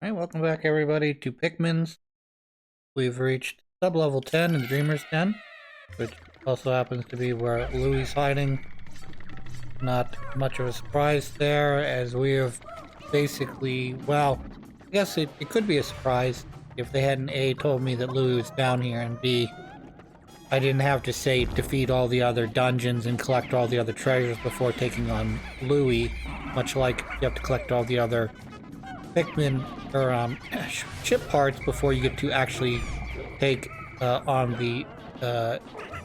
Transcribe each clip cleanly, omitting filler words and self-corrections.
Alright, welcome back everybody to Pikmin's. We've reached sub-level 10 in the Dreamer's Den, which also happens to be where Louie's hiding. Not much of a surprise there, as we have basically, well, I guess it could be a surprise if they hadn't A, told me that Louie was down here, and B, I didn't have to, say, defeat all the other dungeons and collect all the other treasures before taking on Louie, much like you have to collect all the other Pikmin or ship parts before you get to actually take on the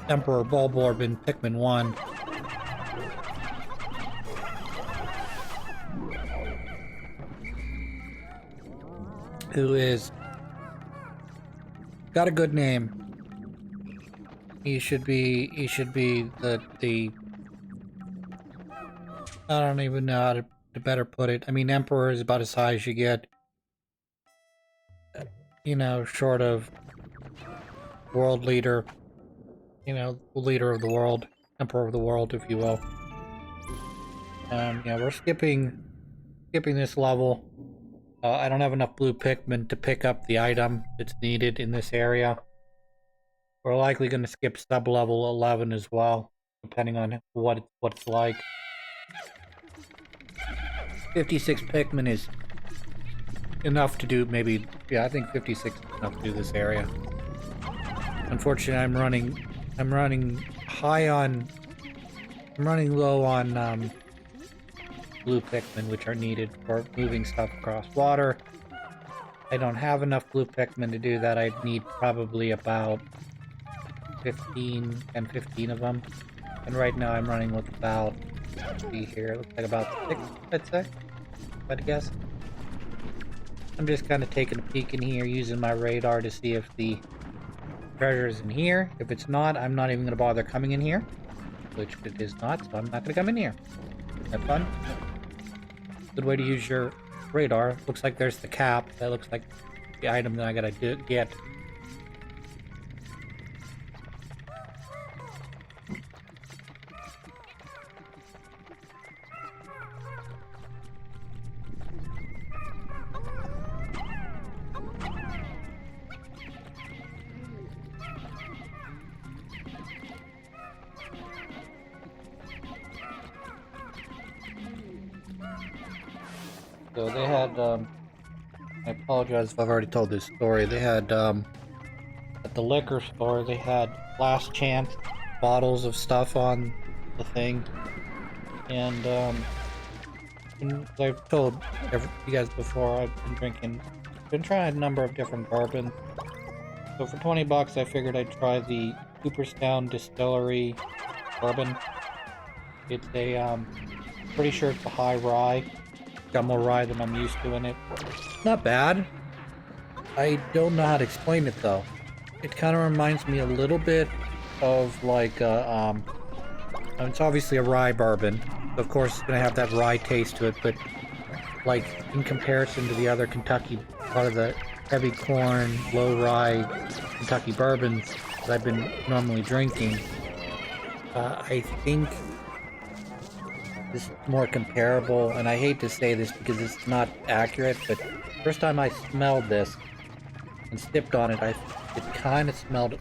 Emperor Bulborb in Pikmin 1. Who is got a good name. He should be the I don't even know how to better put it. I mean, Emperor is about as high as you get. You know, short of world leader. You know, leader of the world. Emperor of the world, if you will. Yeah, we're skipping this level. I don't have enough blue Pikmin to pick up the item that's needed in this area. We're likely going to skip sub-level 11 as well, depending on what it's like. 56 Pikmin is enough to do maybe, yeah, I think 56 is enough to do this area. Unfortunately, I'm running low on blue Pikmin, which are needed for moving stuff across water. I don't have enough blue Pikmin to do that. I'd need probably about 15 of them. And right now I'm running with about, let's see here, it looks like about 6, I'd say. I'd guess. I'm just kind of taking a peek in here, using my radar to see if the treasure is in here. If it's not, I'm not even going to bother coming in here. Which it is not, so I'm not going to come in here. Have fun. Good way to use your radar. Looks like there's the cap. That looks like the item that I gotta get. So they had, I apologize if I've already told this story. They had, at the liquor store, they had last chance bottles of stuff on the thing. And I've told you guys before, I've been trying a number of different bourbons. So for 20 bucks, I figured I'd try the Cooperstown Distillery bourbon. It's a, pretty sure it's a high rye. Got more rye than I'm used to in it. Not bad. I don't know how to explain it though. It kind of reminds me a little bit of like it's obviously a rye bourbon. Of course it's gonna have that rye taste to it, but like in comparison to the other Kentucky part of the heavy corn, low rye Kentucky bourbons that I've been normally drinking, I think this is more comparable, and I hate to say this because it's not accurate, but first time I smelled this and sipped on it, it kind of smelled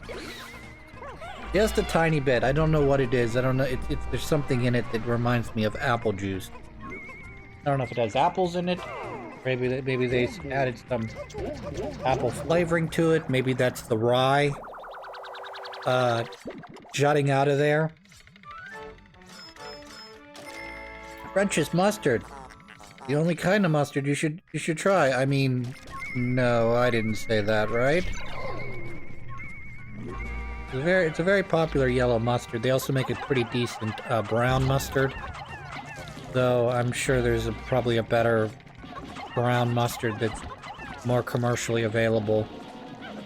just a tiny bit. I don't know what it is. I don't know. There's something in it that reminds me of apple juice. I don't know if it has apples in it. Maybe they added some apple flavoring to it. Maybe that's the rye jutting out of there. French's mustard. The only kind of mustard you should try. I mean, no, I didn't say that, right? It's a very popular yellow mustard. They also make a pretty decent brown mustard. Though I'm sure there's probably a better brown mustard that's more commercially available.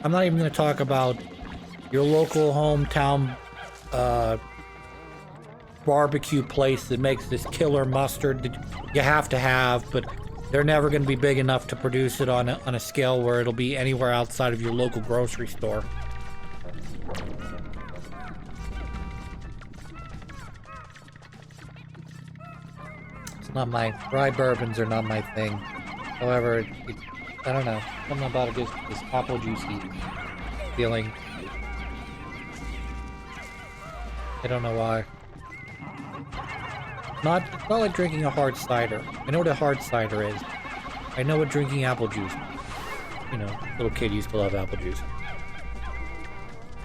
I'm not even going to talk about your local hometown barbecue place that makes this killer mustard that you have to have, but they're never going to be big enough to produce it on a scale where it'll be anywhere outside of your local grocery store. It's not my rye bourbons are not my thing. However, I don't know. Something about it gives this apple juicy feeling. I don't know why. It's not like drinking a hard cider. I know what a hard cider is. I know what drinking apple juice. You know, little kid used to love apple juice.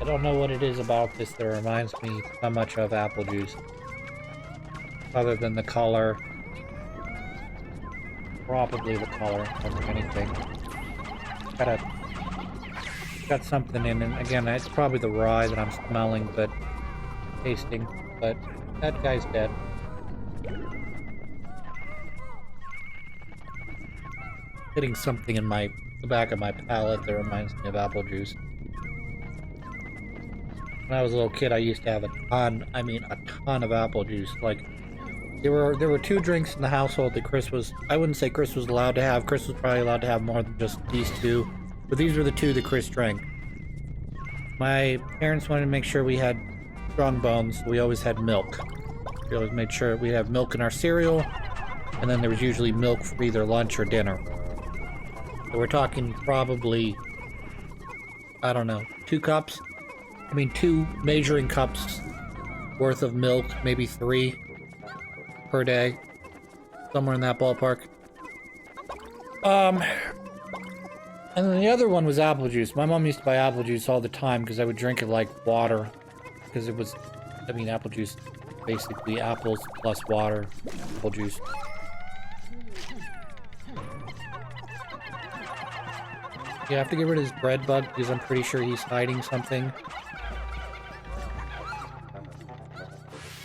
I don't know what it is about this that reminds me so much of apple juice. Other than the color. Probably the color, more than anything. Got something in, and again, it's probably the rye that I'm smelling, but tasting, but that guy's dead. Hitting something in the back of my palate that reminds me of apple juice. When I was a little kid, I used to have a ton of apple juice. Like, there were 2 drinks in the household that Chris was, I wouldn't say Chris was allowed to have. Chris was probably allowed to have more than just these 2. But these were the 2 that Chris drank. My parents wanted to make sure we had strong bones, so we always had milk. We always made sure we'd have milk in our cereal, and then there was usually milk for either lunch or dinner. So we're talking probably, I don't know, 2 cups? I mean, 2 measuring cups worth of milk, maybe 3 per day. Somewhere in that ballpark. And then the other one was apple juice. My mom used to buy apple juice all the time because I would drink it like water. Because it was, I mean, apple juice, basically apples plus water, apple juice. Yeah, I have to get rid of this bread bug because I'm pretty sure he's hiding something.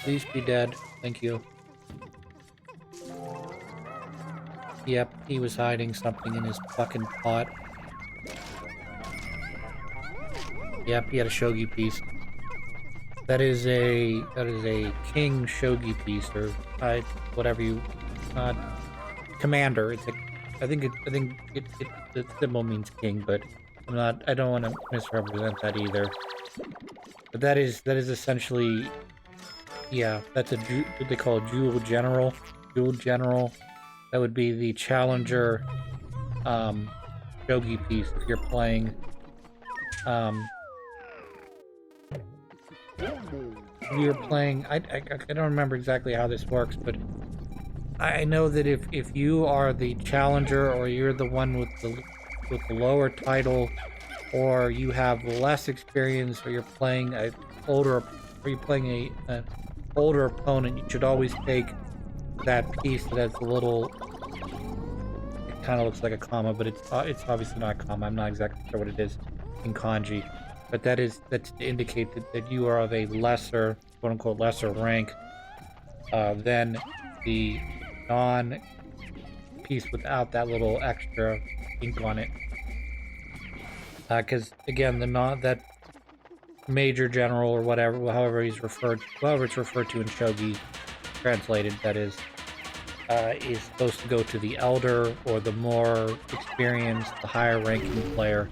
Please be dead. Thank you. Yep, he was hiding something in his fucking pot. Yep, he had a shogi piece. That is a king shogi piece, or whatever you commander. It's a, I think the symbol means king, but I don't want to misrepresent that either. But that is essentially, yeah, that's what they call a dual general. Dual general. That would be the challenger shogi piece if you're playing I don't remember exactly how this works, but I know that if you are the challenger, or you're the one with the lower title, or you have less experience, or you're playing an older opponent, you should always take that piece that has the little, it kind of looks like a comma, but it's obviously not a comma. I'm not exactly sure what it is in kanji, but that's to indicate that you are of a lesser, quote unquote, lesser rank than the non-piece without that little extra ink on it. Because again, that major general, or whatever, however it's referred to in shogi, translated, that is supposed to go to the elder, or the more experienced, the higher ranking player,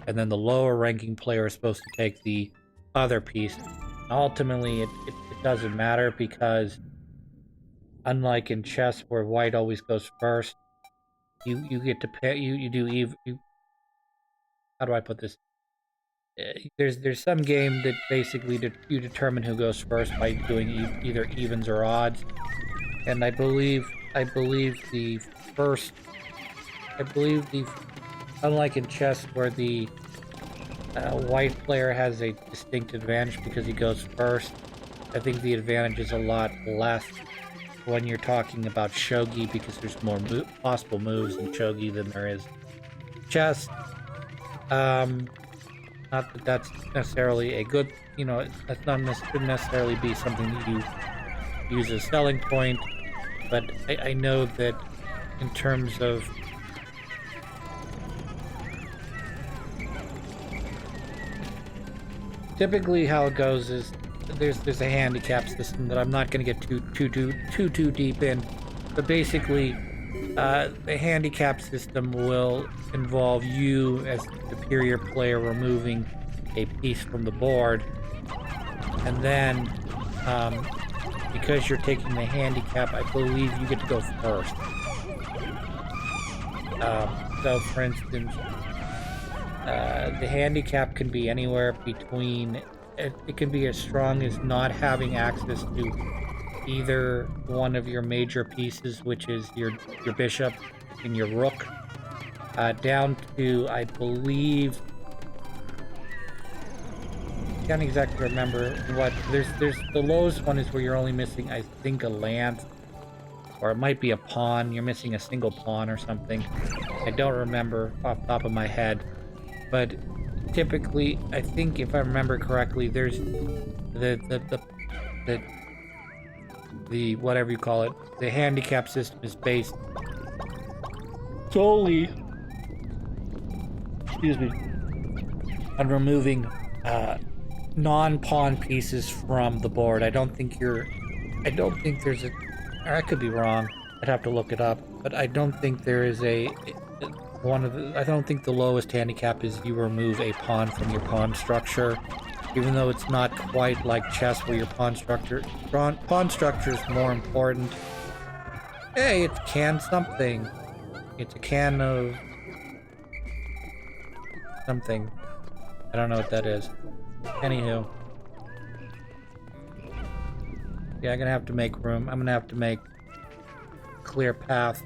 and then the lower ranking player is supposed to take the other piece. Ultimately, it doesn't matter, because unlike in chess where white always goes first, you get to pay, how do I put this? There's some game that basically you determine who goes first by doing either evens or odds, and I believe the unlike in chess where the white player has a distinct advantage because he goes first, I think the advantage is a lot less when you're talking about shogi, because there's more possible moves in shogi than there is chess. Not that that's necessarily a good, that's not shouldn't necessarily be something that you use as a selling point, but I know that in terms of typically how it goes is there's a handicap system that I'm not going to get too deep in, but basically the handicap system will involve you as the superior player removing a piece from the board, and then because you're taking the handicap, I believe you get to go first. So, for instance, the handicap can be anywhere between, it can be as strong as not having access to either one of your major pieces, which is your bishop and your rook, down to, I believe, can't exactly remember what, there's the lowest one is where you're only missing, I think, a lance, or it might be a pawn. You're missing a single pawn or something. I don't remember off the top of my head, but typically, I think if I remember correctly, there's the whatever you call it, the handicap system is based solely, excuse me, on removing non-pawn pieces from the board. I don't think there's a, or I could be wrong, I'd have to look it up, but I don't think there is a, I don't think the lowest handicap is you remove a pawn from your pawn structure, even though it's not quite like chess where your pawn structure is more important. Hey, it's can something. It's a can of something. I don't know what that is. Anywho. Yeah, I'm gonna have to make room. I'm gonna have to make a clear path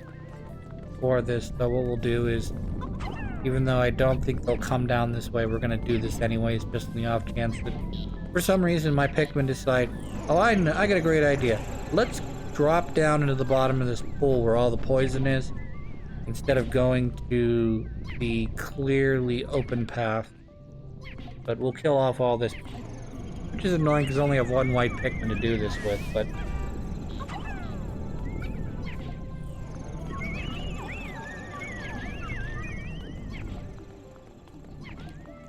for this. So what we'll do is, even though I don't think they'll come down this way, we're gonna do this anyways, just in the off chance that for some reason my Pikmin decide, oh, I got a great idea. Let's drop down into the bottom of this pool where all the poison is, instead of going to the clearly open path. But we'll kill off all this, which is annoying because I only have one white Pikmin to do this with, but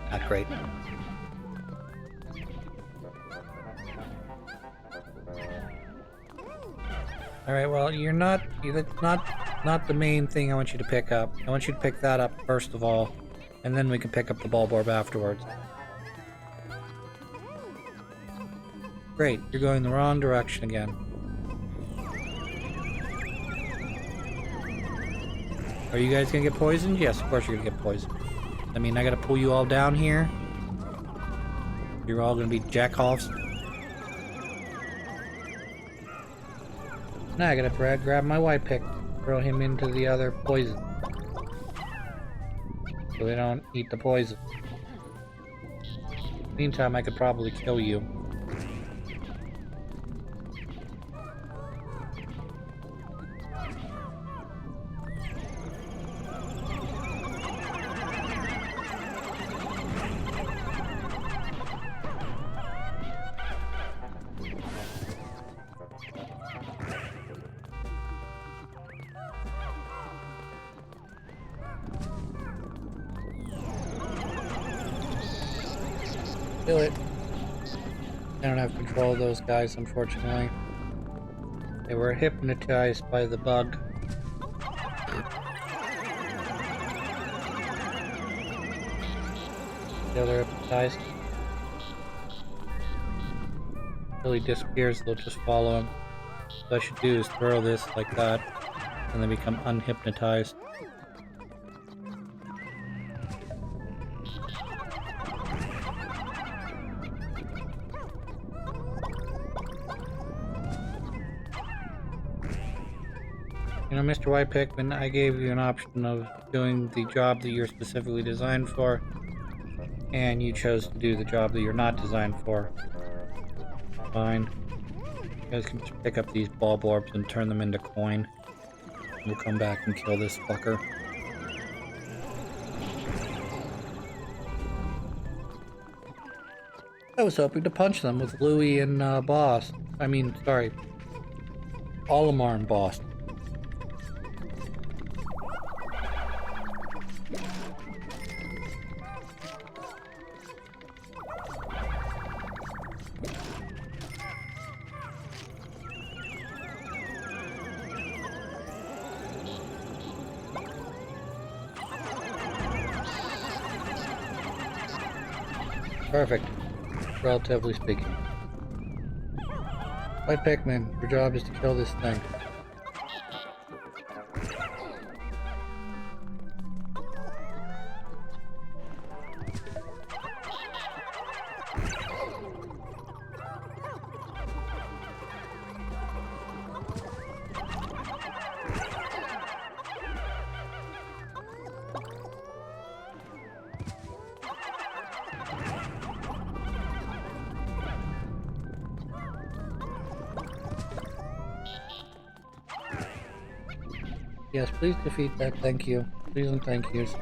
not great. Alright, well, that's not the main thing I want you to pick up. I want you to pick that up first of all, and then we can pick up the ball orb afterwards. Great, you're going the wrong direction again. Are you guys gonna get poisoned? Yes, of course you're gonna get poisoned. I mean, I gotta pull you all down here. You're all gonna be jackoffs. Now I gotta grab my white pick, throw him into the other poison, so they don't eat the poison. Meantime, I could probably kill you. Do it. I don't have control of those guys, unfortunately. They were hypnotized by the bug. Yeah, they're hypnotized. Until he disappears, they'll just follow him. What I should do is throw this like that, and they become unhypnotized. You know, Mr. White Pikmin, I gave you an option of doing the job that you're specifically designed for, and you chose to do the job that you're not designed for. Fine. You guys can just pick up these ball orbs and turn them into coin. We'll come back and kill this fucker. I was hoping to punch them with Louie and Boss. I mean, sorry. Olimar and Boss. Perfect, relatively speaking. White Pikmin, your job is to kill this thing. Yes, please defeat that. Thank you. Please and thank yous.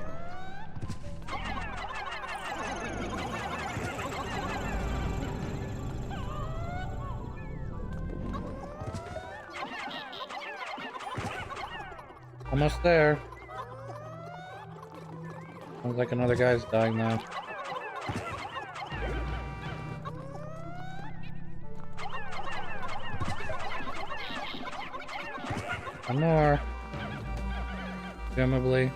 Almost there. Sounds like another guy's dying now. One more. Presumably.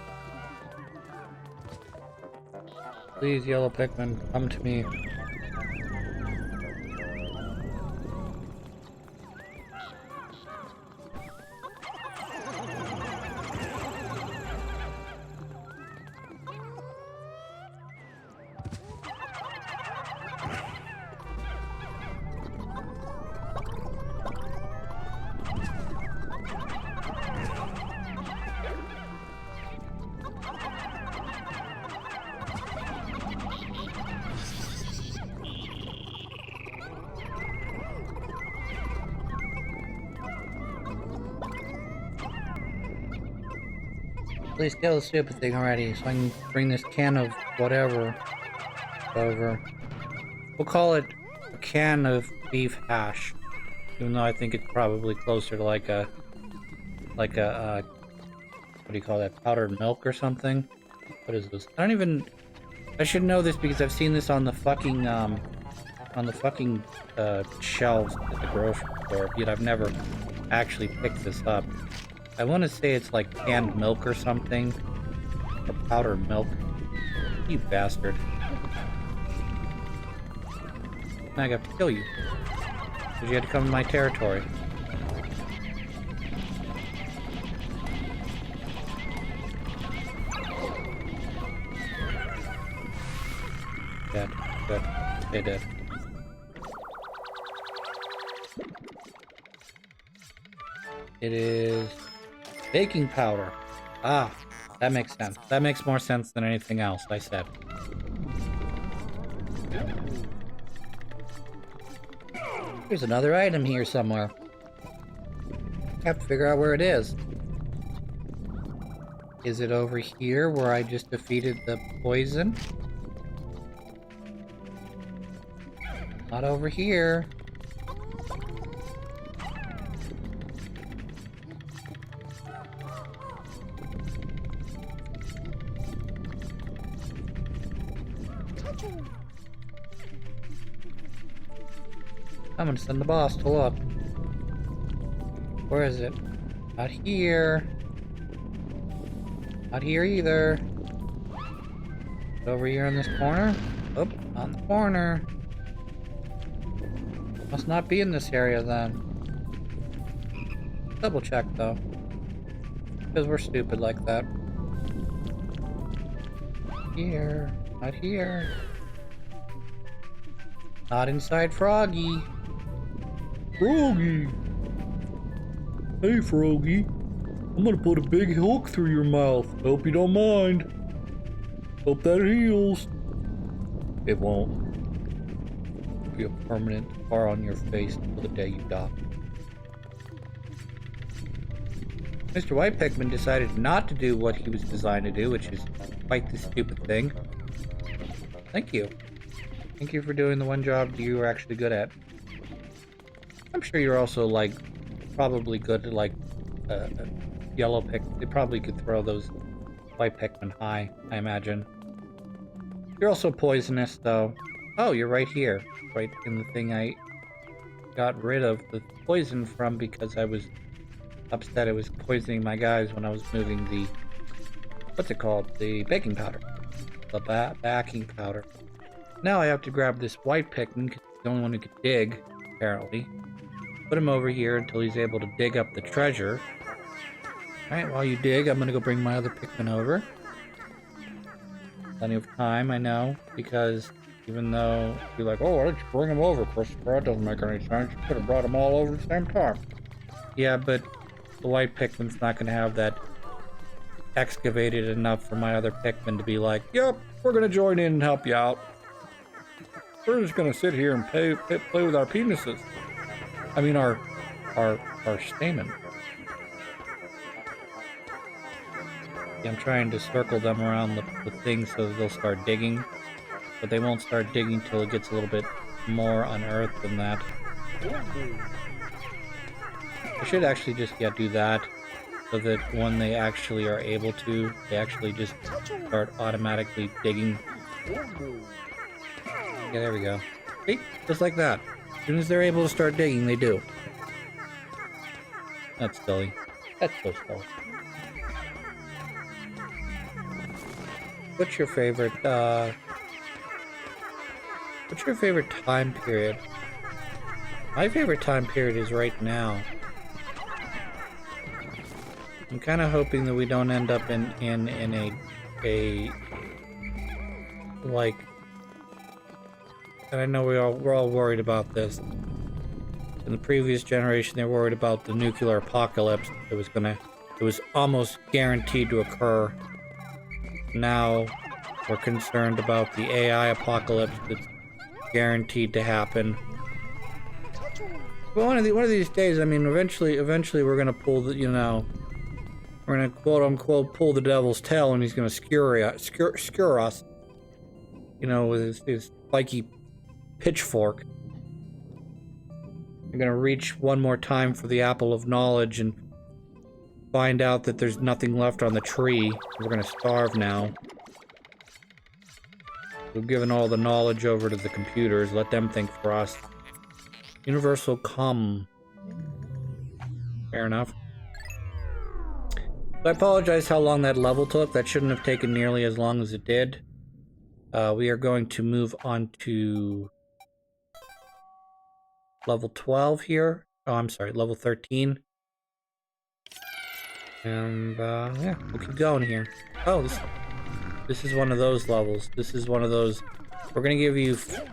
Please, yellow Pikmin, come to me. Please kill the stupid thing already, so I can bring this can of whatever over. We'll call it a can of beef hash, even though I think it's probably closer to like a what do you call that? Powdered milk or something? What is this? I should know this because I've seen this on the fucking shelves at the grocery store, yet I've never actually picked this up. I want to say it's like canned milk or something. Or powdered milk. You bastard. Now I have to kill you. Because you had to come in my territory. Dead. Good. Stay dead. It is baking powder. Ah, that makes sense. That makes more sense than anything else I said. There's another item here somewhere. I have to figure out where it is. Is it over here where I just defeated the poison? Not over here. I'm gonna send the boss to look. Where is it? Not here. Not here either. Over here in this corner? Oh, on the corner. Must not be in this area then. Double check though. Because we're stupid like that. Here. Not here. Not inside Froggy. Froggy! Hey, Froggy. I'm gonna put a big hook through your mouth. Hope you don't mind. Hope that heals. It won't. It'll be a permanent scar on your face until the day you die. Mr. White Pikmin decided not to do what he was designed to do, which is fight this stupid thing. Thank you. Thank you for doing the one job you were actually good at. I'm sure you're also, like, probably good at, like, yellow pick. They probably could throw those white Pikmin high, I imagine. You're also poisonous, though. Oh, you're right here. Right in the thing I got rid of the poison from because I was upset it was poisoning my guys when I was moving the... What's it called? The baking powder. The baking powder. Now I have to grab this white Pikmin, because he's the only one who could dig, apparently. Put him over here until he's able to dig up the treasure. Alright, while you dig, I'm gonna go bring my other Pikmin over. Plenty of time, I know, because even though you're like, oh, why did you bring him over, Christopher? That doesn't make any sense. You could have brought them all over at the same time. Yeah, but the white Pikmin's not gonna have that excavated enough for my other Pikmin to be like, yep, we're gonna join in and help you out. We're just gonna sit here and play with our penises. I mean, our stamen. I'm trying to circle them around the thing so that they'll start digging. But they won't start digging till it gets a little bit more unearthed than that. I should actually just, yeah, do that. So that when they actually are able to, they actually just start automatically digging. Yeah, there we go. See? Just like that. As soon as they're able to start digging, they do. That's silly. That's so silly. What's your favorite time period? My favorite time period is right now. I'm kind of hoping that we don't end up in a like, and I know we're all worried about this. In the previous generation, they were worried about the nuclear apocalypse. It was almost guaranteed to occur. Now we're concerned about the AI apocalypse that's guaranteed to happen. But one of these days, I mean, eventually we're gonna pull the, you know, we're gonna quote unquote pull the devil's tail, and he's gonna skewer us, you know, with his spiky pitchfork. We're gonna reach one more time for the apple of knowledge and find out that there's nothing left on the tree. We're gonna starve now. We've given all the knowledge over to the computers. Let them think for us. Universal comm. Fair enough. So I apologize how long that level took. That shouldn't have taken nearly as long as it did. We are going to move on to level 12 here. Oh, I'm sorry, level 13. And, yeah, we'll keep going here. Oh, this is one of those levels. This is one of those... We're gonna give you 4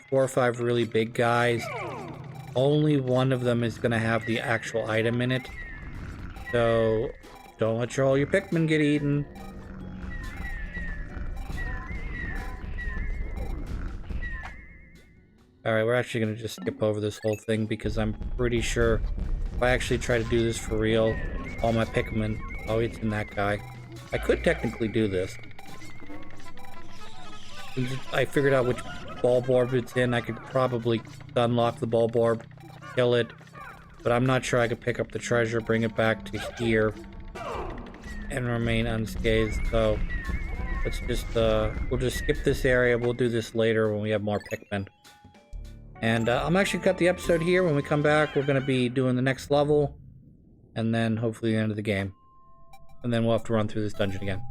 or 5 really big guys. Only one of them is gonna have the actual item in it. So, don't let all your Pikmin get eaten. Alright, we're actually gonna just skip over this whole thing because I'm pretty sure if I actually try to do this for real, all my Pikmin... Oh, it's in that guy. I could technically do this. I figured out which Bulborb it's in. I could probably unlock the Bulborb, kill it, but I'm not sure I could pick up the treasure, bring it back to here, and remain unscathed. So let's just we'll just skip this area. We'll do this later when we have more Pikmin. And I'm actually cut the episode here. When we come back, we're going to be doing the next level, and then hopefully the end of the game. And then we'll have to run through this dungeon again.